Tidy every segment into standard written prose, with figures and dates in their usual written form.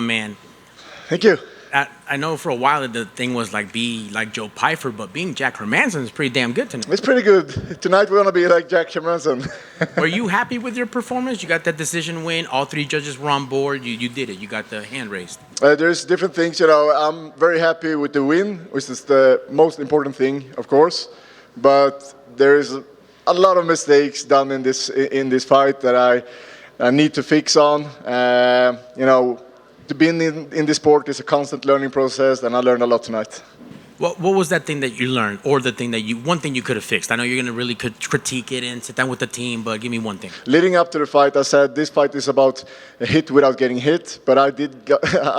man. Thank you. I know for a while the thing was like be like Joe Pyfer, but being Jack Hermansson is pretty damn good tonight. It's pretty good. Tonight we want to be like Jack Hermansson. Were you happy with your performance? You got that decision win. All three judges were on board. You did it. You got the hand raised. There's different things, I'm very happy with the win, which is the most important thing, of course. But there is a lot of mistakes done in this fight that I need to fix on. To be in this sport is a constant learning process, and I learned a lot tonight. What was that thing that you learned, or one thing you could have fixed? I know you're going to really critique it and sit down with the team, but give me one thing. Leading up to the fight, I said this fight is about a hit without getting hit, but I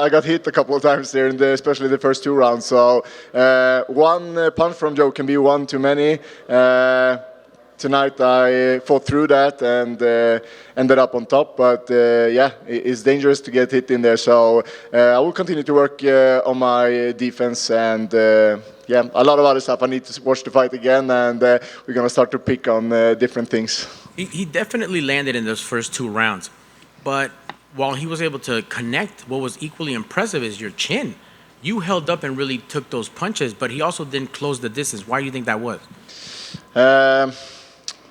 got hit a couple of times there, especially the first two rounds. So one punch from Joe can be one too many. Tonight I fought through that and ended up on top, but it's dangerous to get hit in there. So I will continue to work on my defense and a lot of other stuff. I need to watch the fight again, and we're going to start to pick on different things. He definitely landed in those first two rounds, but while he was able to connect, what was equally impressive is your chin. You held up and really took those punches, but he also didn't close the distance. Why do you think that was?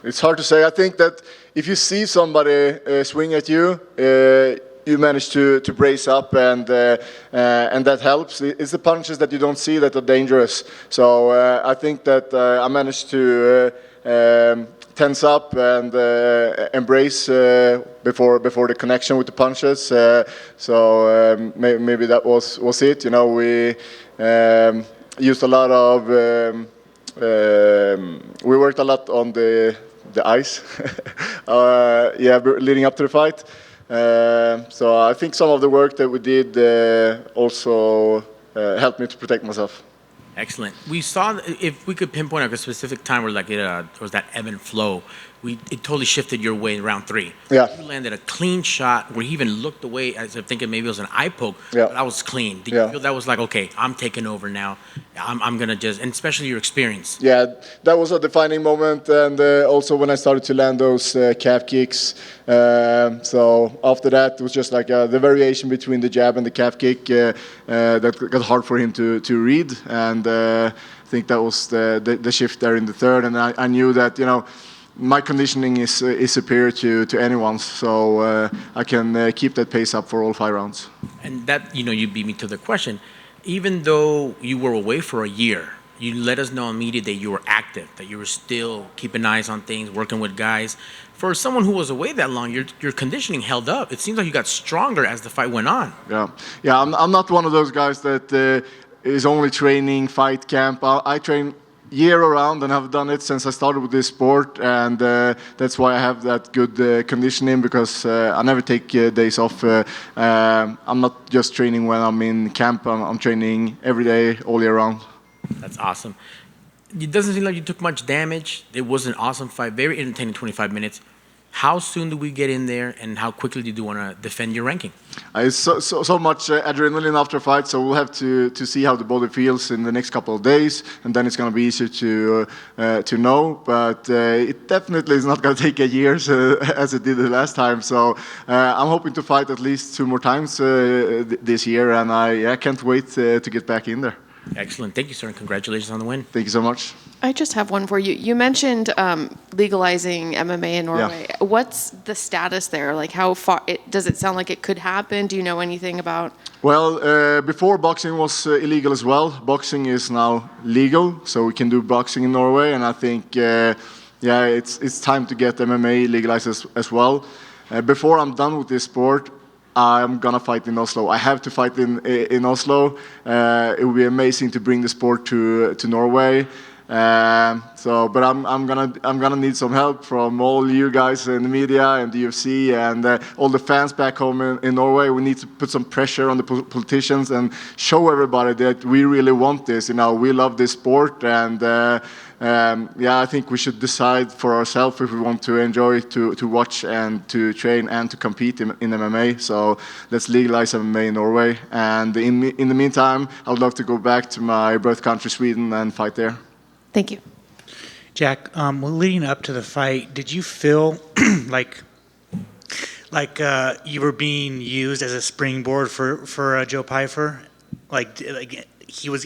It's hard to say. I think that if you see somebody swing at you, you manage to brace up, and that helps. It's the punches that you don't see that are dangerous. So I think that I managed to tense up and embrace before the connection with the punches. Maybe that was it. We used a lot of. We worked a lot on the ice, leading up to the fight. So I think some of the work that we did also helped me to protect myself. Excellent. We saw, if we could pinpoint a specific time where it was that ebb and flow, it totally shifted your way in round three. Yeah. You landed a clean shot where he even looked away as if thinking maybe it was an eye poke, yeah. But that was clean. Did you feel that was like, okay, I'm taking over now. I'm going to and especially your experience. Yeah, that was a defining moment, and also when I started to land those calf kicks. So after that, it was just like the variation between the jab and the calf kick that got hard for him to read, and I think that was the shift there in the third, and I knew that, my conditioning is superior to anyone's, so I can keep that pace up for all 5 rounds. And that, you beat me to the question. Even though you were away for a year, you let us know in media that you were active, that you were still keeping eyes on things, working with guys. For someone who was away that long, your conditioning held up. It seems like you got stronger as the fight went on. Yeah. I'm not one of those guys that is only training fight camp. I train year-round, and have done it since I started with this sport, and that's why I have that good conditioning, because I never take days off. I'm not just training when I'm in camp. I'm training every day, all year round. That's awesome. It doesn't seem like you took much damage. It was an awesome fight, very entertaining 25 minutes. How soon do we get in there, and how quickly do you want to defend your ranking? It's so much adrenaline after a fight, so we'll have to see how the body feels in the next couple of days, and then it's going to be easier to know. But it definitely is not going to take a year as it did the last time. So I'm hoping to fight at least 2 more times this year, and I can't wait to get back in there. Excellent. Thank you, sir, and congratulations on the win. Thank you so much. I just have one for you. You mentioned legalizing MMA in Norway. Yeah. What's the status there? Like, how far? Does it sound like it could happen? Do you know anything about? Well, before boxing was illegal as well. Boxing is now legal, so we can do boxing in Norway. And I think, it's time to get MMA legalized as well. Before I'm done with this sport, I'm gonna fight in Oslo. I have to fight in Oslo. It would be amazing to bring the sport to Norway. But I'm gonna need some help from all you guys in the media and the UFC and all the fans back home in Norway. We need to put some pressure on the politicians and show everybody that we really want this. We love this sport, and I think we should decide for ourselves if we want to enjoy to watch and to train and to compete in MMA. So let's legalize MMA in Norway. And in the meantime, I would love to go back to my birth country, Sweden, and fight there. Thank you. Jack, leading up to the fight, did you feel like like you were being used as a springboard for Joe Pyfer? Like he was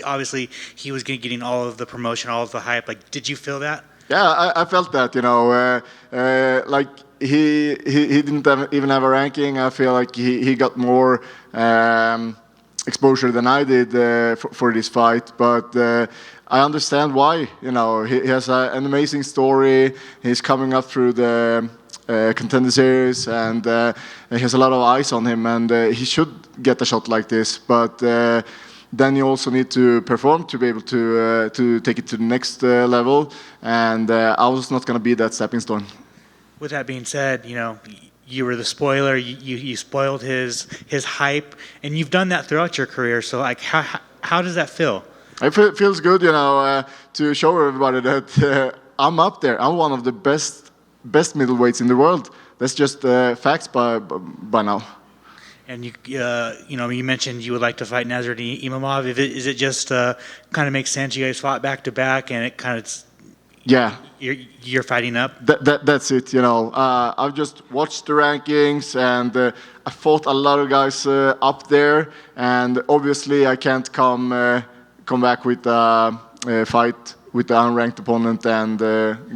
getting all of the promotion, all of the hype. Like, did you feel that? Yeah, I felt that, like he didn't even have a ranking. I feel like he got more exposure than I did for this fight, but I understand why. He has an amazing story. He's coming up through the contender series, and he has a lot of eyes on him, and he should get a shot like this, but then you also need to perform to be able to take it to the next level, and I was not going to be that stepping stone. With that being said, you were the spoiler. You spoiled his hype, and you've done that throughout your career. So, like, how does that feel? It feels good, to show everybody that I'm up there. I'm one of the best middleweights in the world. That's just facts by now. And you mentioned you would like to fight Nasruddin Imavov. Is it just kind of makes sense? You guys fought back to back, and it kind of you're fighting up. That's it. I've just watched the rankings, and I fought a lot of guys up there, and obviously I can't come back with a fight with the unranked opponent and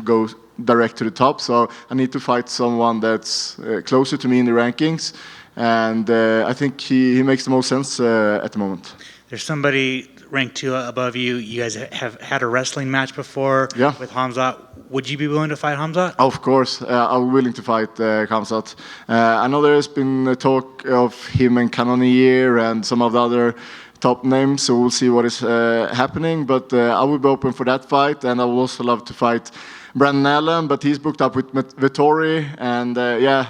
go direct to the top. So I need to fight someone that's closer to me in the rankings. And I think he makes the most sense at the moment. There's somebody ranked 2 above you. You guys have had a wrestling match before with Khamzat. Would you be willing to fight Khamzat? Of course, I'm willing to fight Khamzat. I know there's been talk of him and Cannonier and some of the other top names, so we'll see what is happening. But I will be open for that fight, and I would also love to fight Brandon Allen, but he's booked up with Vettori, and I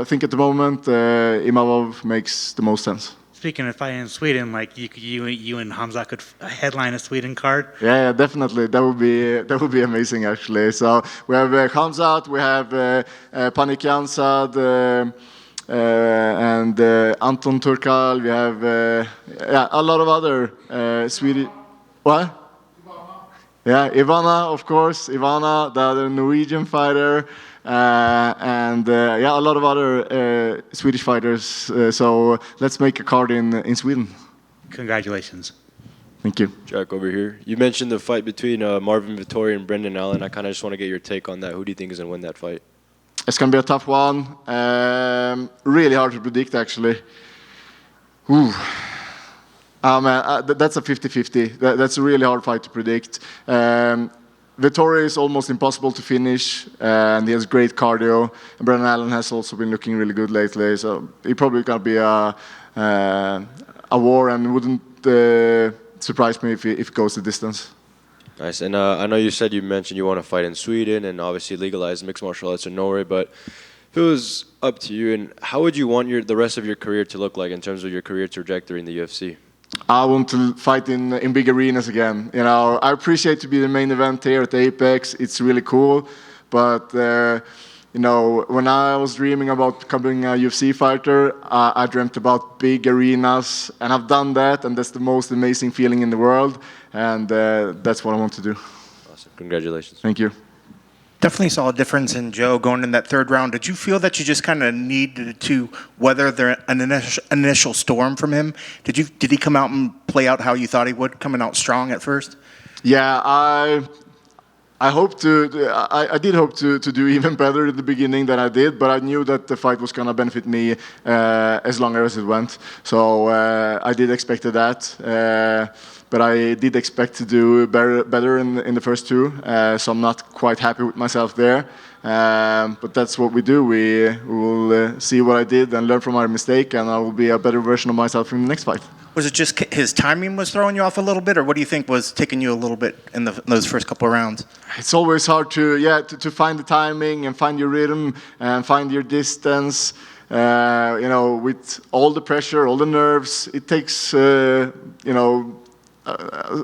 think at the moment Imavov makes the most sense. Speaking of fighting in Sweden, like you and Khamzat could headline a Sweden card. Yeah, definitely. That would be amazing, actually. So we have Khamzat, we have Panik Jansad, and Anton Turkal. We have a lot of other Swedish. What? Yeah, Ivana, of course. Ivana, the other Norwegian fighter, and a lot of other Swedish fighters. So let's make a card in Sweden. Congratulations. Thank you. Jack, over here. You mentioned the fight between Marvin Vettori and Brendan Allen. I kind of just want to get your take on that. Who do you think is going to win that fight? It's going to be a tough one. Really hard to predict, actually. Ooh. That's a 50-50. That's a really hard fight to predict. Vittori is almost impossible to finish, and he has great cardio. And Brendan Allen has also been looking really good lately, so he probably going to be a war, and wouldn't surprise me if it goes the distance. Nice. And I know you mentioned you want to fight in Sweden and obviously legalize mixed martial arts in Norway, but if it was up to you, and how would you want the rest of your career to look like in terms of your career trajectory in the UFC? I want to fight in big arenas again. I appreciate to be the main event here at the Apex. It's really cool, but when I was dreaming about becoming a UFC fighter, I dreamt about big arenas, and I've done that, and that's the most amazing feeling in the world, and that's what I want to do. Awesome. Congratulations. Thank you. Definitely saw a difference in Joe going in that third round. Did you feel that you just kind of needed to weather an initial storm from him? Did he come out and play out how you thought he would, coming out strong at first? Yeah, I did hope to do even better at the beginning than I did, but I knew that the fight was gonna benefit me as long as it went. So I did expect that. But I did expect to do better in the first 2, so I'm not quite happy with myself there. But that's what we do. We will see what I did and learn from my mistake, and I will be a better version of myself in the next fight. Was it just his timing was throwing you off a little bit, or what do you think was taking you a little bit in those first couple of rounds? It's always hard to find the timing and find your rhythm and find your distance. With all the pressure, all the nerves, it takes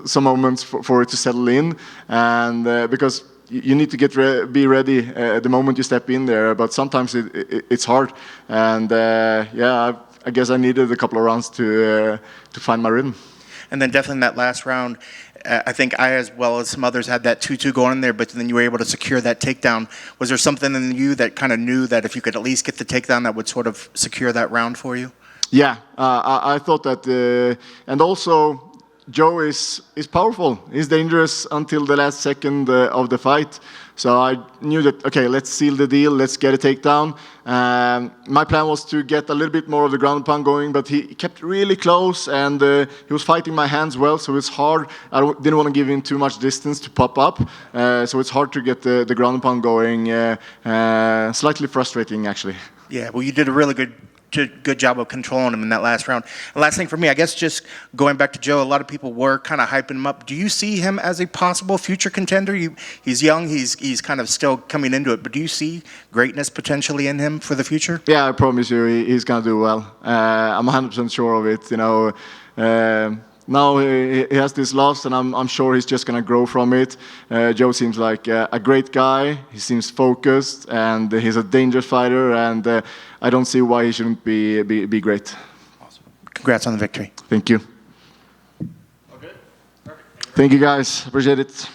some moments for it to settle in, and because you need to be ready the moment you step in there. But sometimes it's hard, and I guess I needed a couple of rounds to find my rhythm. And then definitely in that last round, I think I, as well as some others, had that 2-2 going in there, but then you were able to secure that takedown. Was there something in you that kind of knew that if you could at least get the takedown, that would sort of secure that round for you? Yeah, I thought that, and also Joe is powerful. He's dangerous until the last second of the fight. So I knew that, okay, let's seal the deal, let's get a takedown. My plan was to get a little bit more of the ground and pound going, but he kept really close, and he was fighting my hands well, so it's hard. I didn't want to give him too much distance to pop up, so it's hard to get the ground and pound going. Slightly frustrating, actually. Yeah, well, you did a really good job of controlling him in that last round. And last thing for me, I guess just going back to Joe, a lot of people were kind of hyping him up. Do you see him as a possible future contender? He's young, he's kind of still coming into it, but do you see greatness potentially in him for the future? Yeah, I promise you, he's going to do well. I'm 100% sure of it. You know, now he has this loss, and I'm sure he's just going to grow from it. Joe seems like a great guy. He seems focused, and he's a dangerous fighter, and I don't see why he shouldn't be great. Awesome. Congrats on the victory. Thank you. Okay. Thank you, guys. Appreciate it.